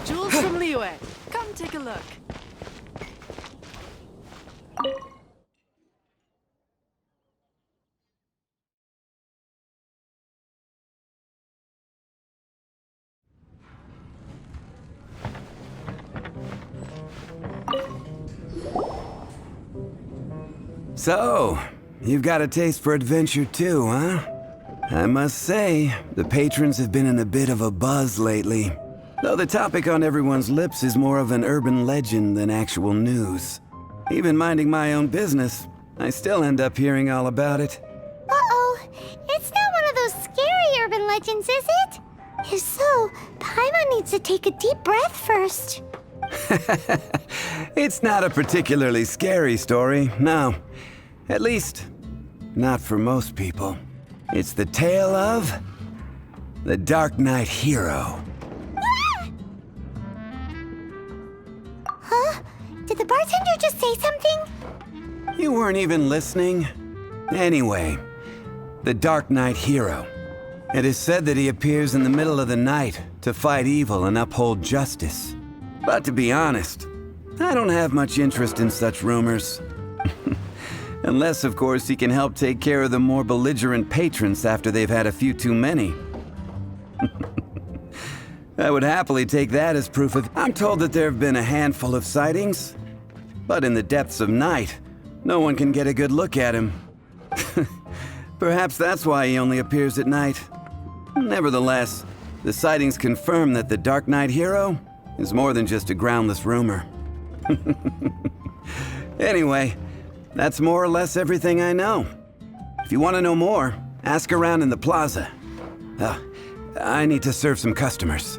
Jewels from Liyue. Come take a look. So, you've got a taste for adventure too, huh? I must say, the patrons have been in a bit of a buzz lately. Though the topic on everyone's lips is more of an urban legend than actual news. Even minding my own business, I still end up hearing all about it. Uh-oh, it's not one of those scary urban legends, is it? If so, Paimon needs to take a deep breath first. It's not a particularly scary story, no. At least, not for most people. It's the tale of the Darknight Hero. Huh? Did the bartender just say something? You weren't even listening? Anyway, the Darknight Hero. It is said that he appears in the middle of the night to fight evil and uphold justice. But to be honest, I don't have much interest in such rumors. Unless, of course, he can help take care of the more belligerent patrons after they've had a few too many. I would happily take that as proof of... I'm told that there have been a handful of sightings, but in the depths of night, no one can get a good look at him. Perhaps that's why he only appears at night. Nevertheless, the sightings confirm that the Darknight Hero is more than just a groundless rumor. Anyway, that's more or less everything I know. If you want to know more, ask around in the plaza. I need to serve some customers.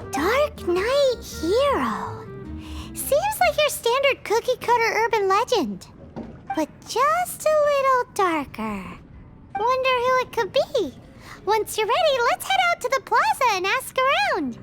Darknight Hero. Seems like your standard cookie-cutter urban legend. But just a little darker. Wonder who it could be. Once you're ready, let's head out to the plaza and ask around.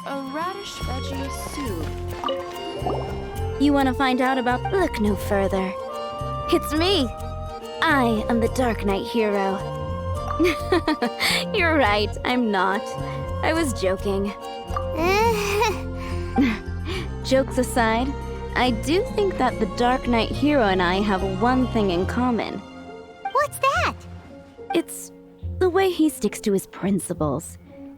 A radish veggie soup. You want to find out about... Look no further. It's me. I am the Darknight Hero. You're right, I'm not. I was joking. Jokes aside, I do think that the Darknight Hero and I have one thing in common. What's that? It's the way he sticks to his principles.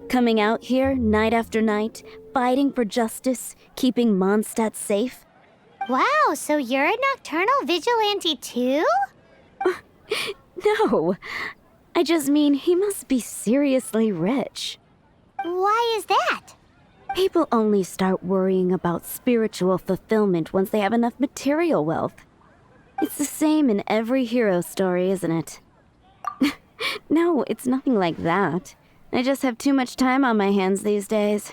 Coming out here night after night, fighting for justice, keeping Mondstadt safe. Wow, so you're a nocturnal vigilante too? No, I just mean he must be seriously rich. Why is that? People only start worrying about spiritual fulfillment once they have enough material wealth. It's the same in every hero story, isn't it? No, it's nothing like that. I just have too much time on my hands these days.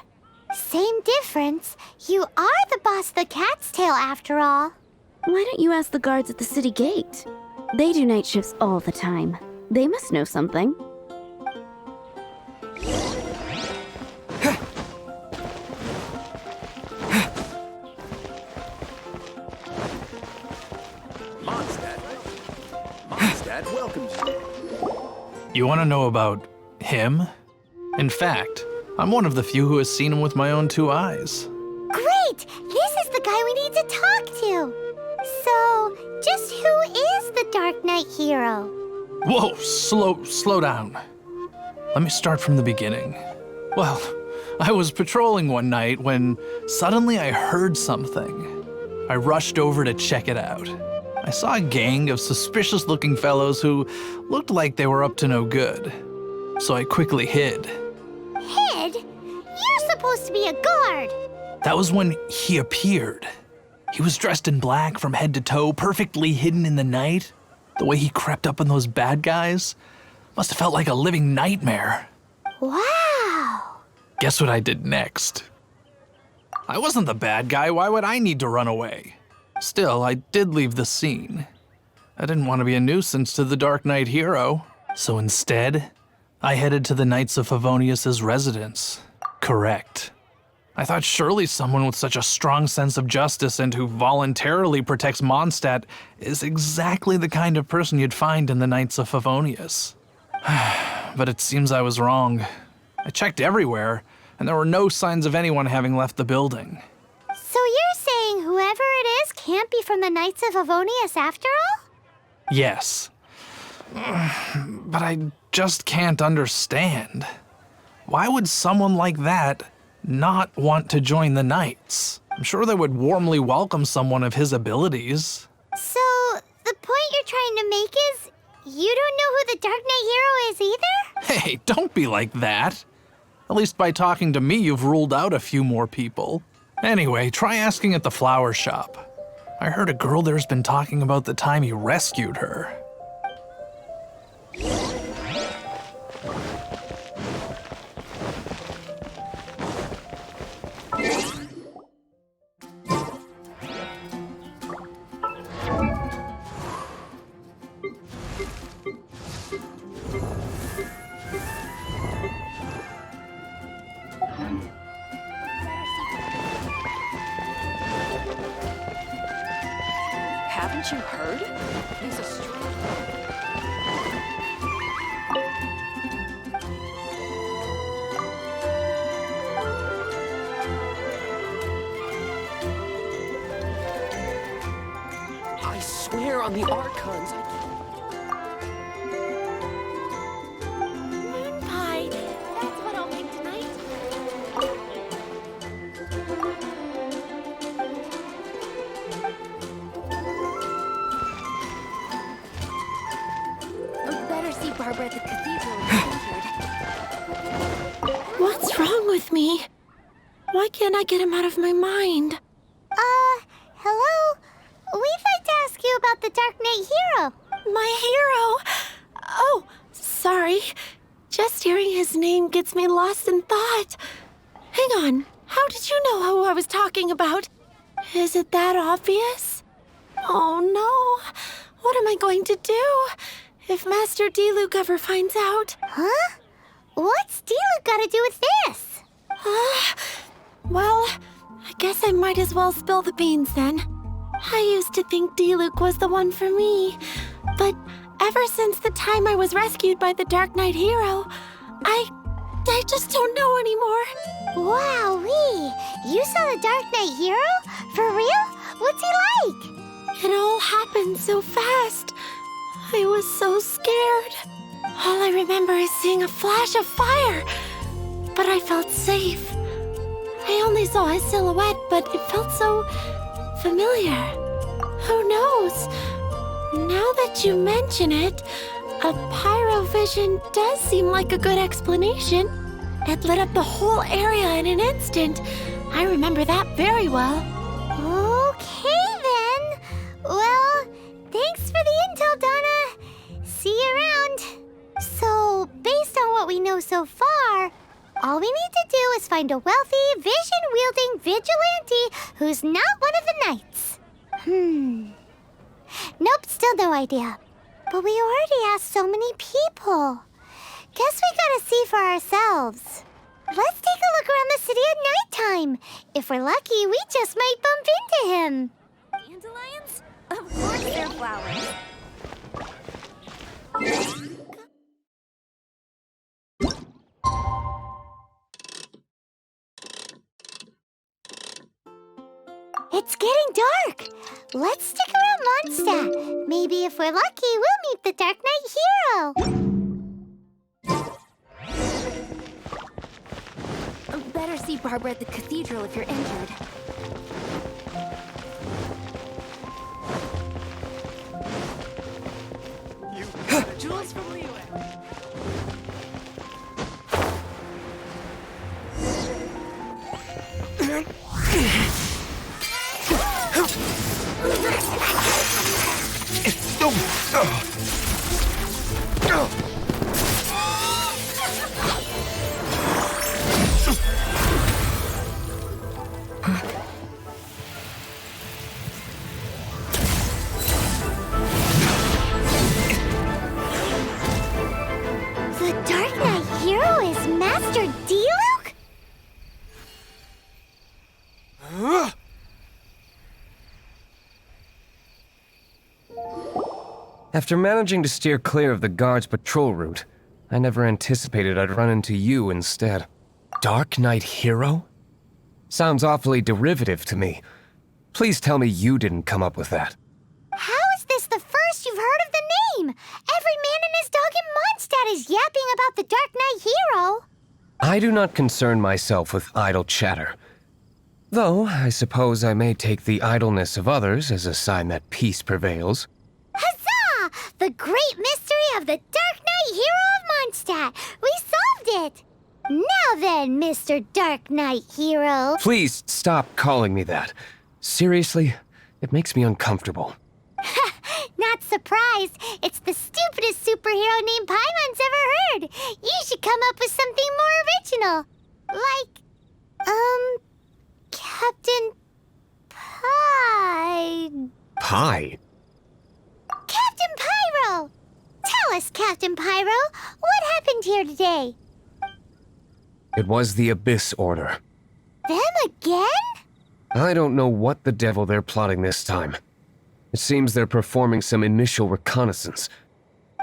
Same difference. You are the boss of the Cat's Tail after all. Why don't you ask the guards at the city gate? They do night shifts all the time. They must know something. Mondstadt welcomes you. You want to know about him? In fact, I'm one of the few who has seen him with my own two eyes. Great! This is the guy we need to talk to. So, just who is the Darknight Hero? Whoa, slow down. Let me start from the beginning. Well, I was patrolling one night when suddenly I heard something. I rushed over to check it out. I saw a gang of suspicious-looking fellows who looked like they were up to no good. so I quickly hid. Hid? You're supposed to be a guard. That was when he appeared. He was dressed in black from head to toe, perfectly hidden in the night. The way he crept up on those bad guys must have felt like a living nightmare. Wow. Guess what I did next? I wasn't the bad guy. Why would I need to run away? Still, I did leave the scene. I didn't want to be a nuisance to the Darknight Hero, so instead, I headed to the Knights of Favonius' residence. Correct. I thought surely someone with such a strong sense of justice and who voluntarily protects Mondstadt is exactly the kind of person you'd find in the Knights of Favonius. But it seems I was wrong. I checked everywhere, and there were no signs of anyone having left the building. So you're saying whoever it is can't be from the Knights of Favonius after all? Yes. But I just can't understand. Why would someone like that not want to join the Knights? I'm sure they would warmly welcome someone of his abilities. So the point you're trying to make is you don't know who the Darknight Hero is either? Hey, don't be like that. At least by talking to me, you've ruled out a few more people. Anyway, try asking at the flower shop. I heard a girl there's been talking about the time he rescued her. Haven't you heard? There's a strange... I swear on the Archons, Moon pie. That's what I'll make tonight. Better see Barbara at the cathedral if you're injured. What's wrong with me? Why can't I get him out of my mind? Hello? We'd like to ask you about the Darknight Hero. My hero! Oh, sorry. Just hearing his name gets me lost in thought. Hang on. How did you know who I was talking about? Is it that obvious? Oh no. What am I going to do if Master Diluc ever finds out? Huh? What's Diluc got to do with this? Well, I guess I might as well spill the beans then. I used to think Diluc was the one for me, but ever since the time I was rescued by the Darknight Hero, I just don't know anymore. Wowee! You saw the Darknight Hero? For real? What's he like? It all happened so fast. I was so scared. All I remember is seeing a flash of fire, but I felt safe. I only saw his silhouette, but it felt so familiar. Who knows? Now that you mention it, a pyrovision does seem like a good explanation. It lit up the whole area in an instant. I remember that very well. Okay then. Well, thanks for the intel, Donna. See you around. So, based on what we know so far, all we need to do is find a wealthy, vision-wielding vigilante who's not one of the knights. Nope, still no idea. But we already asked so many people. Guess we gotta see for ourselves. Let's take a look around the city at nighttime. If we're lucky, we just might bump into him. Dandelions? Of course they're flowers. It's getting dark. Let's stick around Mondstadt. Maybe if we're lucky, we'll meet the Darknight Hero. Better see Barbara at the cathedral if you're injured. Jules from Liyue. The Darknight Hero is Master Diluc? After managing to steer clear of the guard's patrol route, I never anticipated I'd run into you instead. Darknight Hero? Sounds awfully derivative to me. Please tell me you didn't come up with that. How is this the first you've heard of the name? Every man and his dog in Mondstadt is yapping about the Darknight Hero. I do not concern myself with idle chatter. Though, I suppose I may take the idleness of others as a sign that peace prevails. Huzzah! The great mystery of the Darknight Hero of Mondstadt! We solved it! Now then, Mr. Darknight Hero. Please stop calling me that. Seriously, it makes me uncomfortable. Not surprised. It's the stupidest superhero name Paimon's ever heard. You should come up with something more original. Like, Captain Pie? Captain Pyro! Tell us, Captain Pyro, what happened here today? It was the Abyss Order. Them again? I don't know what the devil they're plotting this time. It seems they're performing some initial reconnaissance.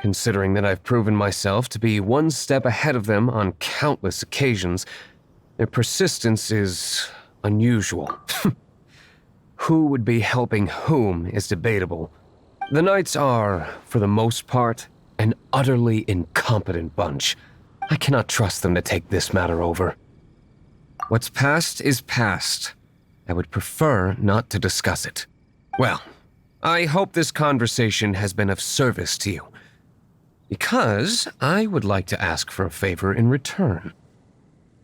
Considering that I've proven myself to be one step ahead of them on countless occasions, their persistence is unusual. Who would be helping whom is debatable. The Knights are, for the most part, an utterly incompetent bunch. I cannot trust them to take this matter over. What's past is past. I would prefer not to discuss it. Well, I hope this conversation has been of service to you. Because I would like to ask for a favor in return.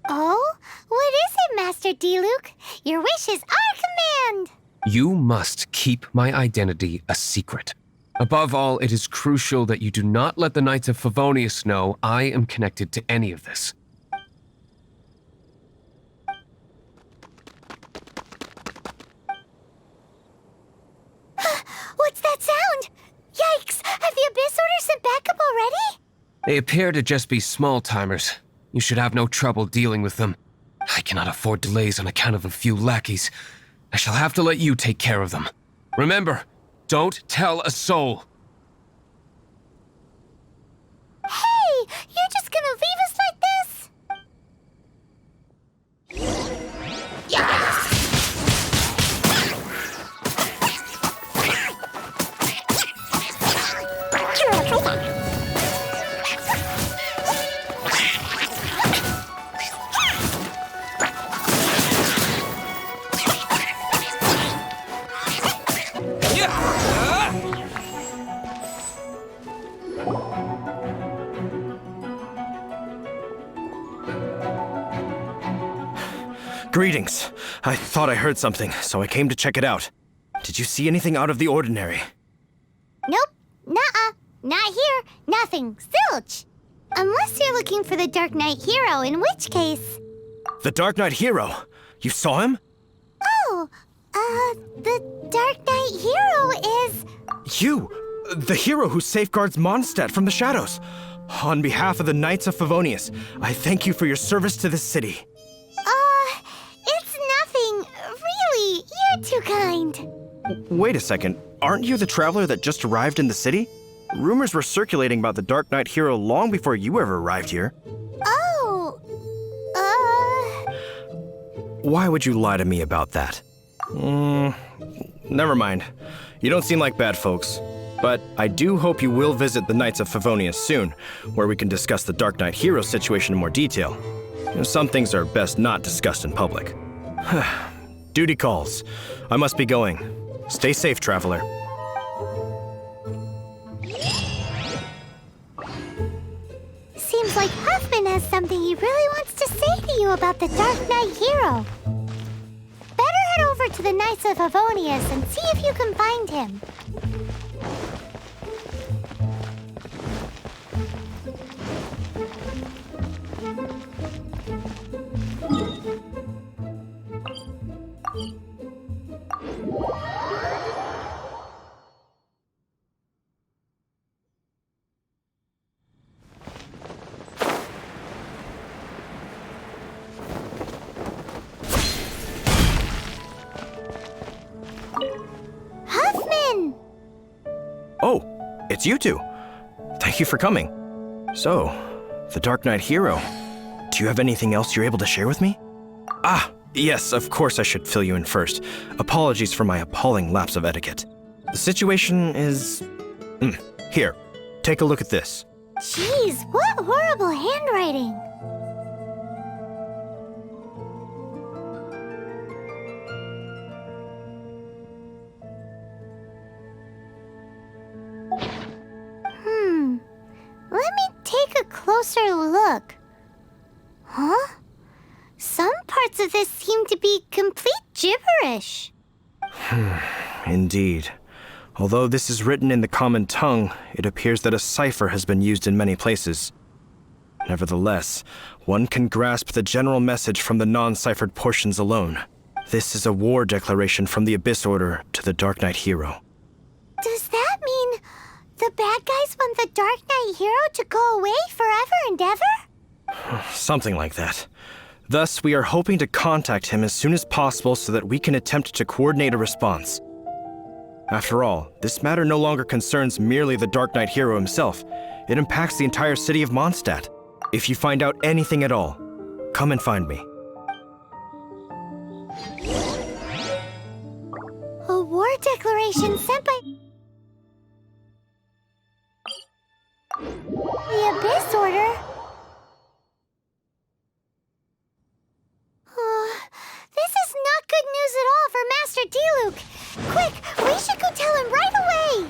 Oh? What is it, Master Diluc? Your wish is our command! You must keep my identity a secret. Above all, it is crucial that you do not let the Knights of Favonius know I am connected to any of this. What's that sound? Yikes! Have the Abyss Order sent backup already? They appear to just be small-timers. You should have no trouble dealing with them. I cannot afford delays on account of a few lackeys. I shall have to let you take care of them. Remember, don't tell a soul. Hey! You're just gonna leave us like this? Greetings. I thought I heard something, so I came to check it out. Did you see anything out of the ordinary? Nope. Nuh-uh. Not here. Nothing. Zilch. Unless you're looking for the Darknight Hero, in which case... The Darknight Hero? You saw him? Oh, the Darknight Hero is... You! The hero who safeguards Mondstadt from the shadows. On behalf of the Knights of Favonius, I thank you for your service to this city. It's nothing. Really, you're too kind. Wait a second. Aren't you the traveler that just arrived in the city? Rumors were circulating about the Darknight Hero long before you ever arrived here. Oh, Why would you lie to me about that? Never mind. You don't seem like bad folks. But I do hope you will visit the Knights of Favonius soon, where we can discuss the Darknight Hero situation in more detail. Some things are best not discussed in public. Duty calls. I must be going. Stay safe, traveler. seems like Huffman has something he really wants to say to you about the Darknight Hero. Better head over to the Knights of Favonius and see if you can find him. it's you two. Thank you for coming. So, the Darknight Hero. Do you have anything else you're able to share with me? Ah, yes, of course I should fill you in first. Apologies for my appalling lapse of etiquette. The situation is... Here, take a look at this. Jeez, what horrible handwriting. Let me take a closer look. Huh? Some parts of this seem to be complete gibberish. Indeed. Although this is written in the common tongue, it appears that a cipher has been used in many places. Nevertheless, one can grasp the general message from the non-ciphered portions alone. This is a war declaration from the Abyss Order to the Darknight Hero. Does that mean the bad guys want the Darknight Hero to go away forever and ever? Something like that. Thus, we are hoping to contact him as soon as possible so that we can attempt to coordinate a response. After all, this matter no longer concerns merely the Darknight Hero himself. It impacts the entire city of Mondstadt. If you find out anything at all, come and find me. A war declaration sent by the Abyss Order? This is not good news at all for Master Diluc. Quick, we should go tell him right away.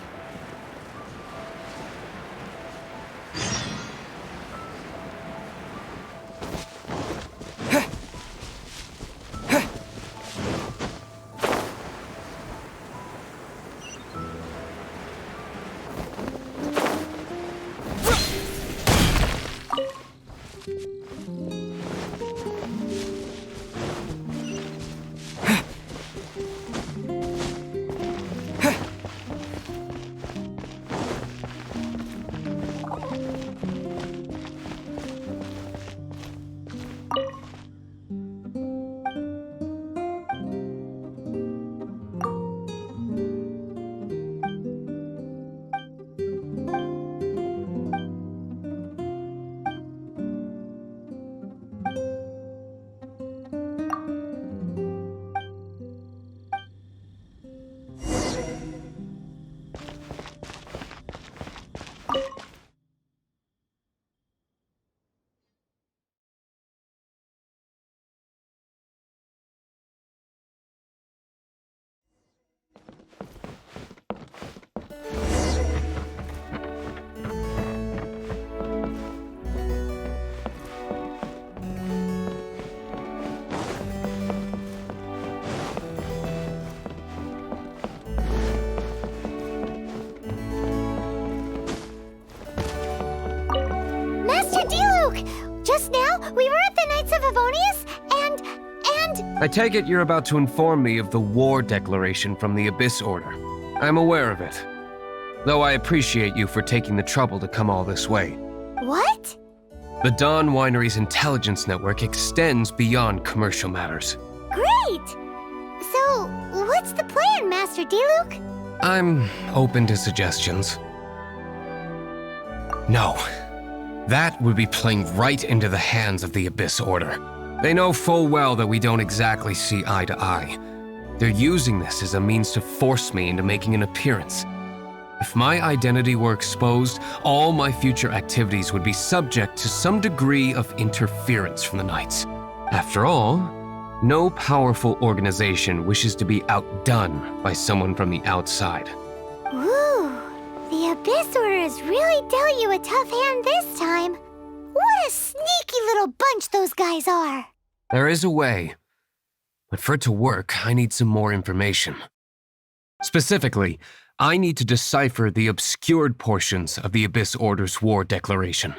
Just now, we were at the Knights of Avonius, and... I take it you're about to inform me of the war declaration from the Abyss Order. I'm aware of it. Though I appreciate you for taking the trouble to come all this way. What? The Dawn Winery's intelligence network extends beyond commercial matters. Great! So, what's the plan, Master Diluc? I'm open to suggestions. No. That would be playing right into the hands of the Abyss Order. They know full well that we don't exactly see eye to eye. They're using this as a means to force me into making an appearance. If my identity were exposed, all my future activities would be subject to some degree of interference from the Knights. After all, no powerful organization wishes to be outdone by someone from the outside. Ooh, the Abyss Order has really dealt you a tough hand this time. What a sneaky little bunch those guys are. There is a way. But for it to work, I need some more information. Specifically, I need to decipher the obscured portions of the Abyss Order's war declaration.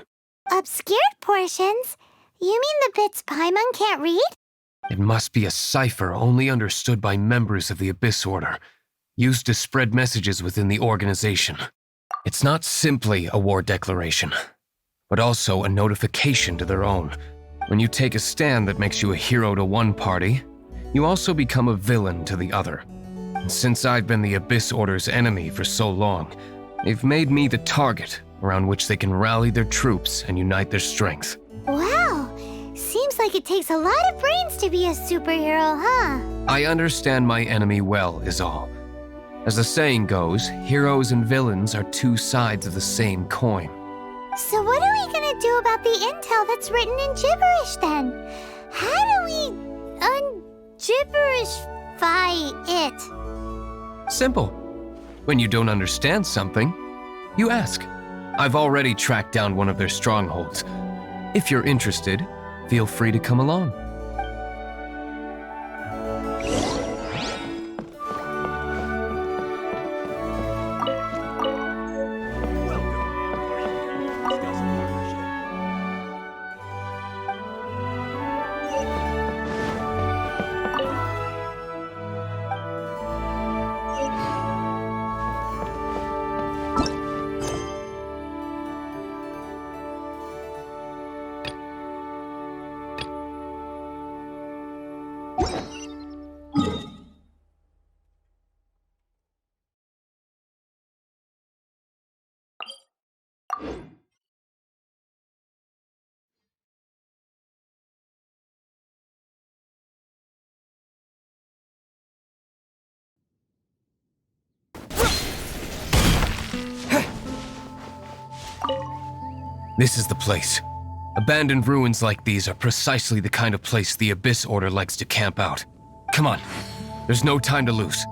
Obscured portions? You mean the bits Paimon can't read? It must be a cipher only understood by members of the Abyss Order, used to spread messages within the organization. It's not simply a war declaration, but also a notification to their own. When you take a stand that makes you a hero to one party, you also become a villain to the other. And since I've been the Abyss Order's enemy for so long, They've made me the target around which they can rally their troops and unite their strength. Wow, seems like it takes a lot of brains to be a superhero, huh? I understand my enemy well, is all. As the saying goes, heroes and villains are two sides of the same coin. So what are we gonna do about the intel that's written in gibberish then? How do we un-gibberishify it? Simple. When you don't understand something, you ask. I've already tracked down one of their strongholds. If you're interested, feel free to come along. This is the place. Abandoned ruins like these are precisely the kind of place the Abyss Order likes to camp out. Come on, there's no time to lose.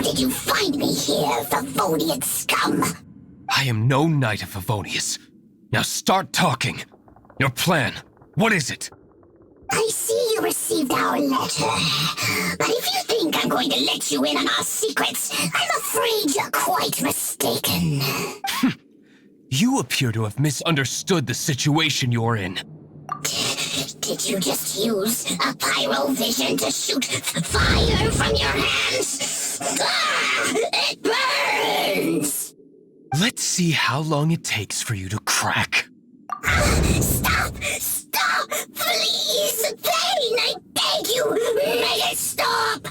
did you find me here, Favonian scum? I am no Knight of Favonius. Now start talking. Your plan, what is it? I see you received our letter. But if you think I'm going to let you in on our secrets, I'm afraid you're quite mistaken. You appear to have misunderstood the situation you're in. Did you just use a pyro vision to shoot fire from your hands? Ah, it burns! Let's see how long it takes for you to crack. Stop! Stop! Please! Pain! I beg you! Make it stop!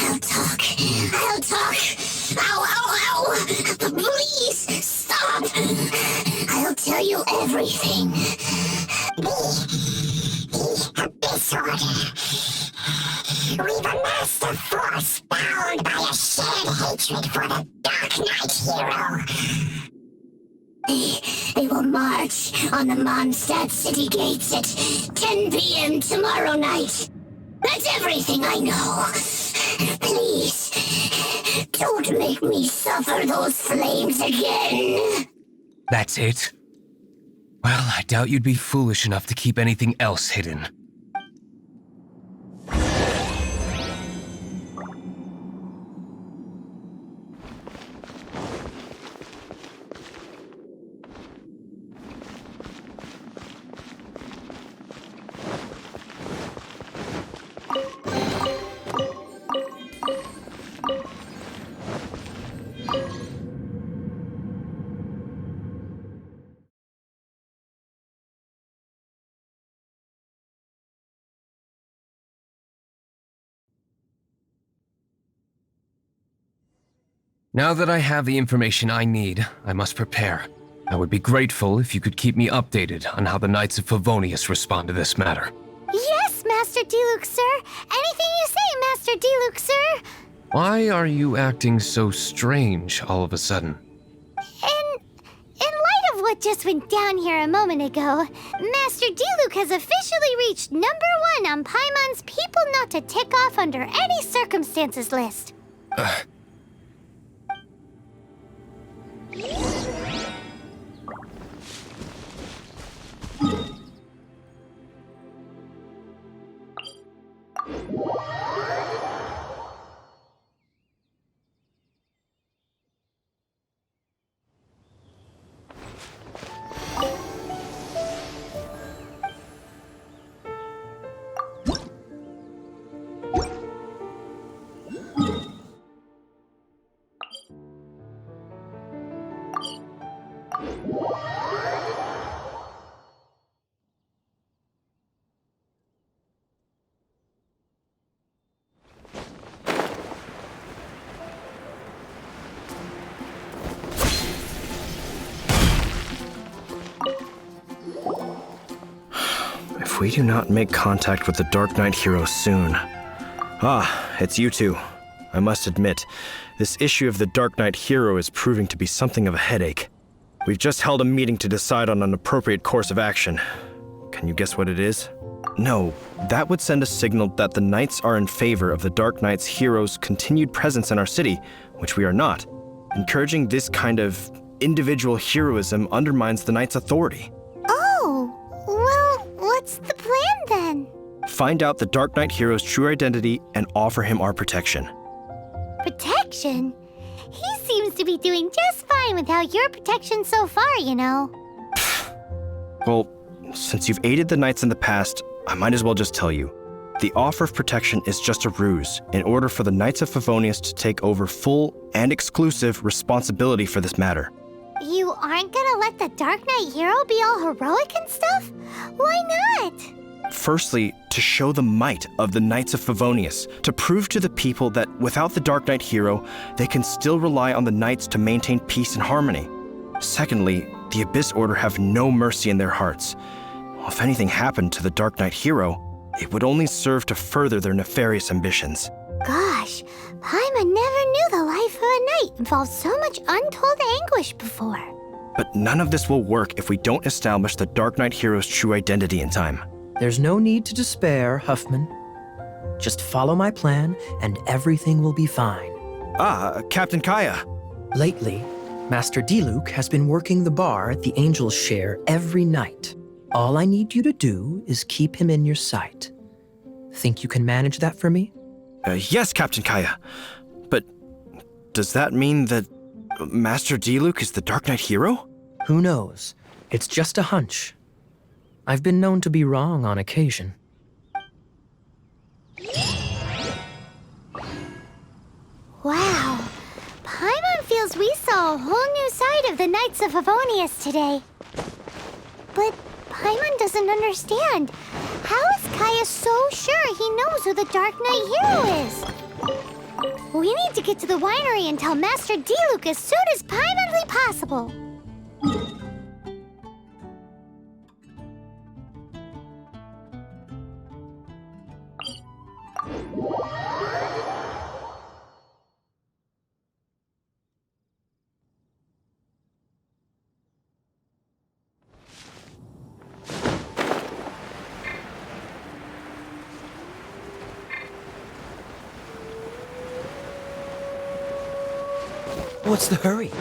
I'll talk. I'll talk. Ow, ow, ow! Please, stop! I'll tell you everything. The Abyss Order. We've amassed a force bound by a shared hatred for the Darknight Hero. They will march on the Mondstadt city gates at 10 p.m. tomorrow night. That's everything I know. Please, don't make me suffer those flames again. That's it? Well, I doubt you'd be foolish enough to keep anything else hidden. Now that I have the information I need, I must prepare. I would be grateful if you could keep me updated on how the Knights of Favonius respond to this matter. Yes, Master Diluc, sir. Anything you say, Master Diluc, sir. Why are you acting so strange all of a sudden? In light of what just went down here a moment ago, Master Diluc has officially reached #1 on Paimon's People Not to Tick Off Under Any Circumstances list. If we do not make contact with the Darknight Hero soon... Ah, it's you two. I must admit, this issue of the Darknight Hero is proving to be something of a headache. We've just held a meeting to decide on an appropriate course of action. Can you guess what it is? No, that would send a signal that the Knights are in favor of the Darknight Hero's continued presence in our city, which we are not. Encouraging this kind of individual heroism undermines the Knights' authority. Oh, well, what's the plan then? Find out the Darknight Hero's true identity and offer him our protection. Protection? He seems to be doing just fine without your protection so far, you know. Well, since you've aided the Knights in the past, I might as well just tell you. The offer of protection is just a ruse in order for the Knights of Favonius to take over full and exclusive responsibility for this matter. You aren't gonna let the Darknight Hero be all heroic and stuff? Why not? Firstly, to show the might of the Knights of Favonius, to prove to the people that without the Darknight Hero, they can still rely on the Knights to maintain peace and harmony. Secondly, the Abyss Order have no mercy in their hearts. If anything happened to the Darknight Hero, it would only serve to further their nefarious ambitions. Gosh, Paimon never knew the life of a knight involved so much untold anguish before. But none of this will work if we don't establish the Darknight Hero's true identity in time. There's no need to despair, Huffman. Just follow my plan, and everything will be fine. Ah, Captain Kaya. Lately, Master Diluc has been working the bar at the Angel's Share every night. All I need you to do is keep him in your sight. Think you can manage that for me? Yes, Captain Kaya. But does that mean that Master Diluc is the Darknight Hero? Who knows? It's just a hunch. I've been known to be wrong on occasion. Wow. Paimon feels we saw a whole new side of the Knights of Favonius today. But Paimon doesn't understand. How is Kaya so sure he knows who the Darknight Hero is? We need to get to the winery and tell Master Diluc as soon as Paimonly possible. What's the hurry?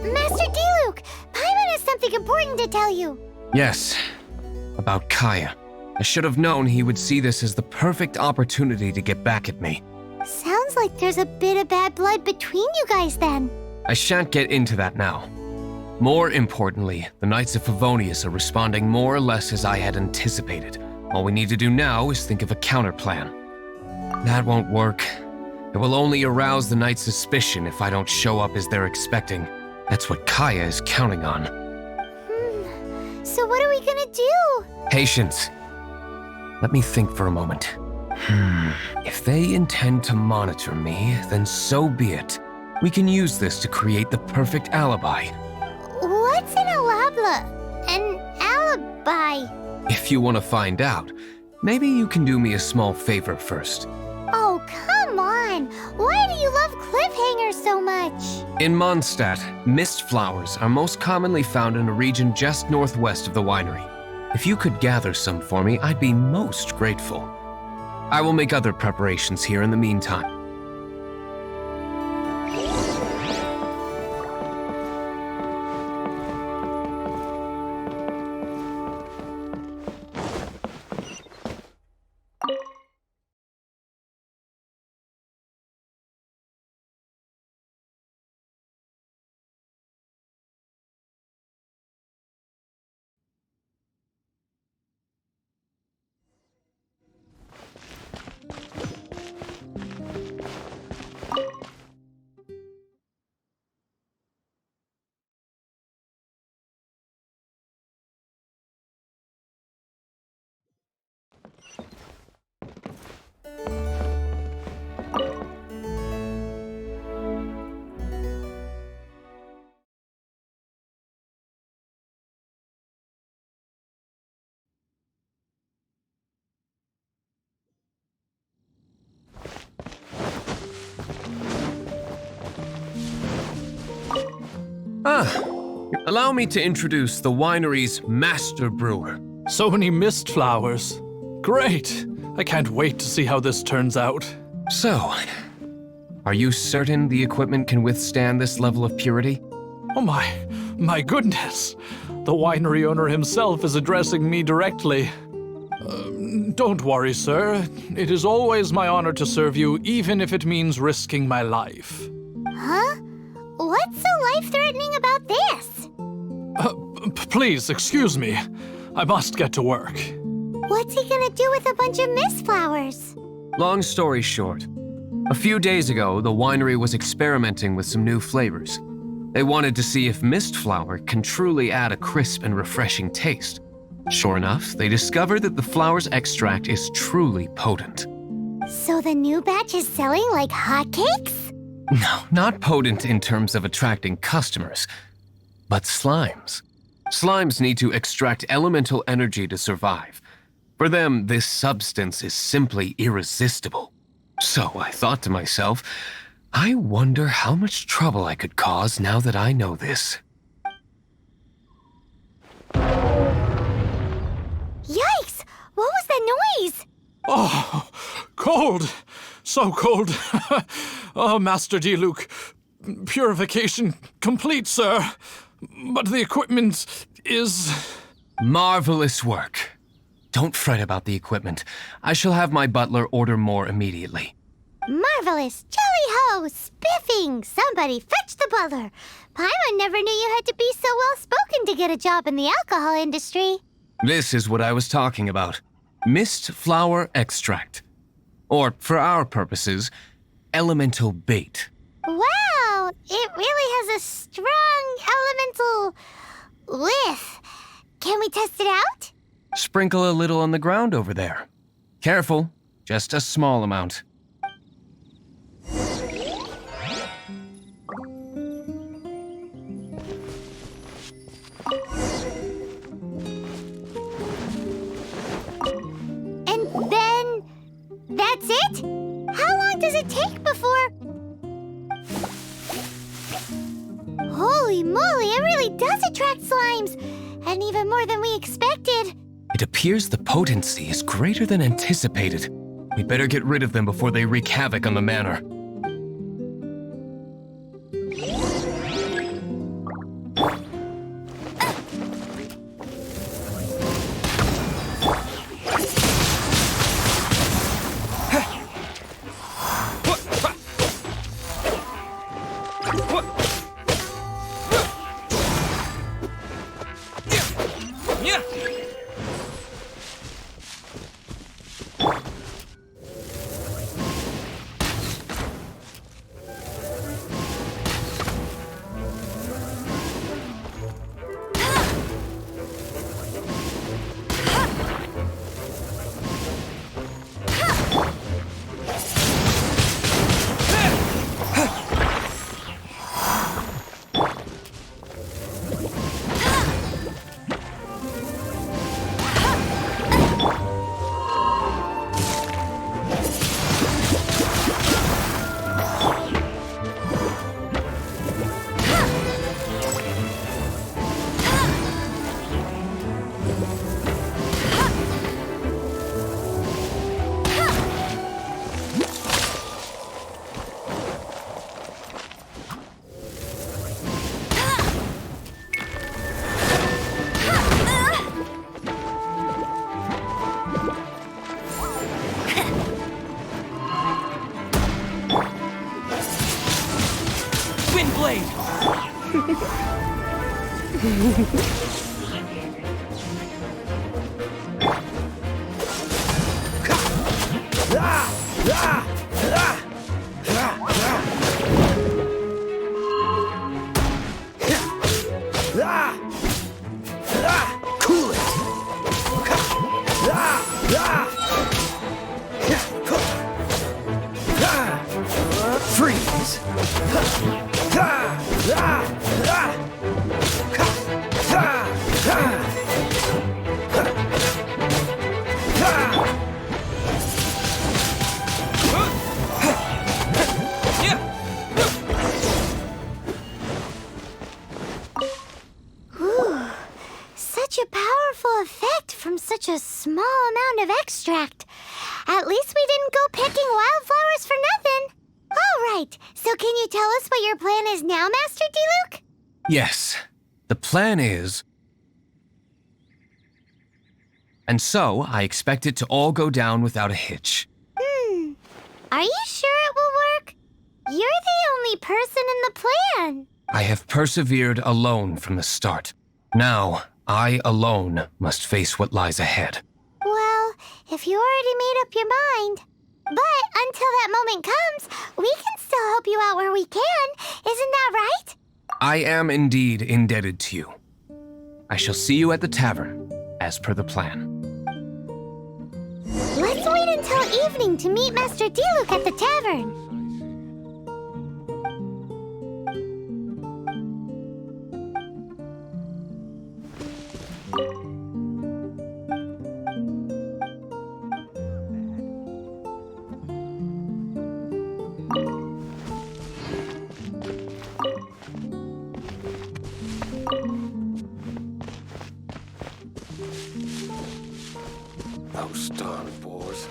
Master Diluc, Paimon has something important to tell you. Yes, about Kaya. I should have known he would see this as the perfect opportunity to get back at me. Sounds like there's a bit of bad blood between you guys then. I shan't get into that now. More importantly, the Knights of Favonius are responding more or less as I had anticipated. All we need to do now is think of a counterplan. That won't work. It will only arouse the Knights' suspicion if I don't show up as they're expecting. That's what Kaya is counting on. So what are we gonna do? Patience. Let me think for a moment. If they intend to monitor me, then so be it. We can use this to create the perfect alibi. What's an alabla? An alibi? If you want to find out, maybe you can do me a small favor first. Oh, come on! Why do you love cliffhangers so much? In Mondstadt, mist flowers are most commonly found in a region just northwest of the winery. If you could gather some for me, I'd be most grateful. I will make other preparations here in the meantime. Allow me to introduce the winery's master brewer. So many mist flowers. Great! I can't wait to see how this turns out. So, are you certain the equipment can withstand this level of purity? Oh my goodness! The winery owner himself is addressing me directly. Don't worry, sir. It is always my honor to serve you, even if it means risking my life. Huh? What's so life-threatening about this? Please, excuse me. I must get to work. What's he gonna do with a bunch of mist flowers? Long story short, a few days ago, the winery was experimenting with some new flavors. They wanted to see if mist flower can truly add a crisp and refreshing taste. Sure enough, they discovered that the flower's extract is truly potent. So the new batch is selling like hotcakes? No, not potent in terms of attracting customers, but slimes. Slimes need to extract elemental energy to survive. For them, this substance is simply irresistible. So I thought to myself, I wonder how much trouble I could cause now that I know this. Yikes! What was that noise? Oh, cold! So cold. Oh, Master Diluc, purification complete, sir. But the equipment is... Marvelous work. Don't fret about the equipment. I shall have my butler order more immediately. Marvelous! Jolly-ho! Spiffing! Somebody fetch the butler! Paimon never knew you had to be so well-spoken to get a job in the alcohol industry. This is what I was talking about. Mist flower extract. Or, for our purposes, elemental bait. Wow! It really has a strong elemental whiff. Can we test it out? Sprinkle a little on the ground over there. Careful, just a small amount. And then... that's it? How long does it take before... Holy moly, it really does attract slimes! And even more than we expected. It appears the potency is greater than anticipated. We better get rid of them before they wreak havoc on the manor. Such a small amount of extract. At least we didn't go picking wildflowers for nothing. All right, so can you tell us what your plan is now, Master Diluc? Yes, the plan is... And so, I expect it to all go down without a hitch. Are you sure it will work? You're the only person in the plan. I have persevered alone from the start. Now, I alone must face what lies ahead. Well, if you already made up your mind. But until that moment comes, we can still help you out where we can. Isn't that right? I am indeed indebted to you. I shall see you at the tavern, as per the plan. Let's wait until evening to meet Master Diluc at the tavern. Those darn boars.